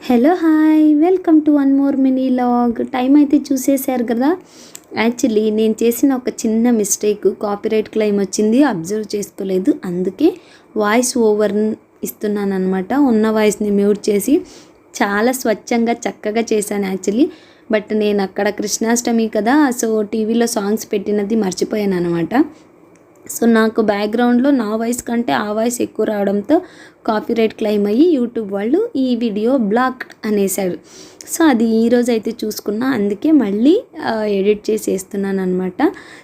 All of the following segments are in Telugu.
Hello hi welcome to one more mini log. Time అయితే చూసేశారు కదా. యాక్చువల్లీ నేను చేసిన ఒక చిన్న మిస్టేక్, కాపీరైట్ క్లెయిమ్ వచ్చింది, అబ్జర్వ్ చేసుకోలేదు. అందుకే వాయిస్ ఓవర్ ఇస్తున్నాను అనమాట. ఉన్న వాయిస్ని మ్యూట్ చేసి చాలా స్వచ్ఛంగా చక్కగా చేశాను యాక్చువల్లీ. బట్ నేను అక్కడ కృష్ణాష్టమి కదా, సో టీవీలో సాంగ్స్ పెట్టినది మర్చిపోయాను అనమాట. సో నాకు బ్యాక్గ్రౌండ్లో నా వాయిస్ కంటే ఆ వాయిస్ ఎక్కువ రావడంతో కాపీరైట్ క్లెయిమ్ అయ్యి యూట్యూబ్ వాళ్ళు ఈ వీడియో బ్లాక్ అనేసారు. సో అది ఈరోజు అయితే చూసుకున్నా, అందుకే మళ్ళీ ఎడిట్ చేసి వేస్తున్నాను అనమాట.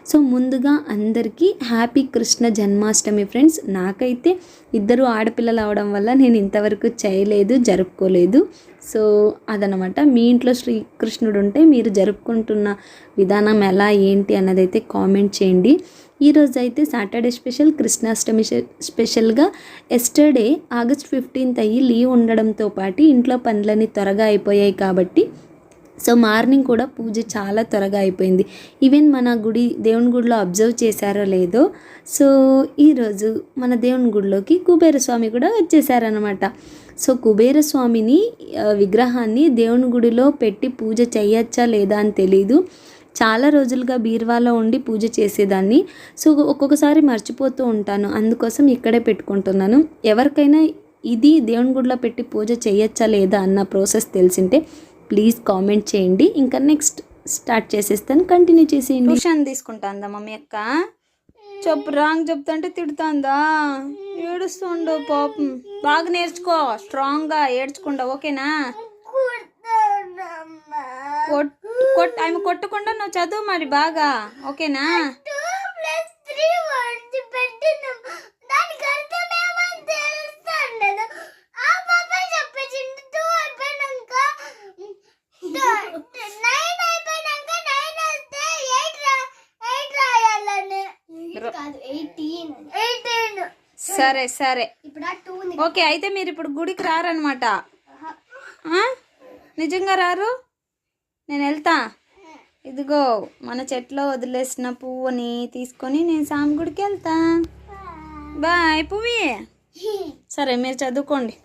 సో ముందుగా అందరికీ హ్యాపీ కృష్ణ జన్మాష్టమి ఫ్రెండ్స్. నాకైతే ఇద్దరు ఆడపిల్లలు అవడం వల్ల నేను ఇంతవరకు చేయలేదు, జరుపుకోలేదు. సో అదనమాట. మీ ఇంట్లో శ్రీకృష్ణుడు ఉంటే మీరు జరుపుకుంటున్న విధానం ఎలా ఏంటి అన్నదైతే కామెంట్ చేయండి. ఈరోజు అయితే సాటర్డే స్పెషల్, కృష్ణాష్టమి స్పెషల్గా ఎస్టర్డే ఆగస్ట్ 15th అయ్యి లీవ్ ఉండడంతో పాటు ఇంట్లో పనులన్నీ త్వరగా అయిపోయాయి కాబట్టి సో మార్నింగ్ కూడా పూజ చాలా త్వరగా అయిపోయింది. ఈవెన్ మన దేవుని గుడిలో అబ్జర్వ్ చేశారో లేదో, సో ఈరోజు మన దేవుని గుడిలోకి కుబేరస్వామి కూడా వచ్చేసారనమాట. సో కుబేరస్వామిని విగ్రహాన్ని దేవుని గుడిలో పెట్టి పూజ చేయొచ్చా లేదా అని తెలీదు. చాలా రోజులుగా బీరువాలో ఉండి పూజ చేసేదాన్ని. సో ఒక్కొక్కసారి మర్చిపోతూ ఉంటాను, అందుకోసం ఇక్కడే పెట్టుకుంటున్నాను. ఎవరికైనా ఇది దేవుని గుడిలో పెట్టి పూజ చేయొచ్చా లేదా అన్న ప్రాసెస్ తెలిసింటే ప్లీజ్ కామెంట్ చేయండి. ఇంకా నెక్స్ట్ స్టార్ట్ చేసేస్తాను, కంటిన్యూ చేసేయండి. ట్యూషన్ తీసుకుంటాందా మమ్మీ అక్క? చెప్పు, రాంగ్ చెప్తుంటే తిడుతుందా? ఏడుస్తుండు పాపం. బాగా నేర్చుకో, స్ట్రాంగ్గా ఏడ్చకుండా, ఓకేనా? ఆమె కొట్టకుండా నువ్వు చదువు మరి బాగా, ఓకేనా? సరే సరే ఓకే. అయితే మీరు ఇప్పుడు గుడికి రారనమాట? నిజంగా రారు? నేను వెళ్తా. ఇదిగో మన చెట్లో వదిలేసిన పువ్వుని తీసుకొని నేను సామి గుడికి వెళ్తా. బాయ్ పువ్వి. సరే మీరు చదువుకోండి.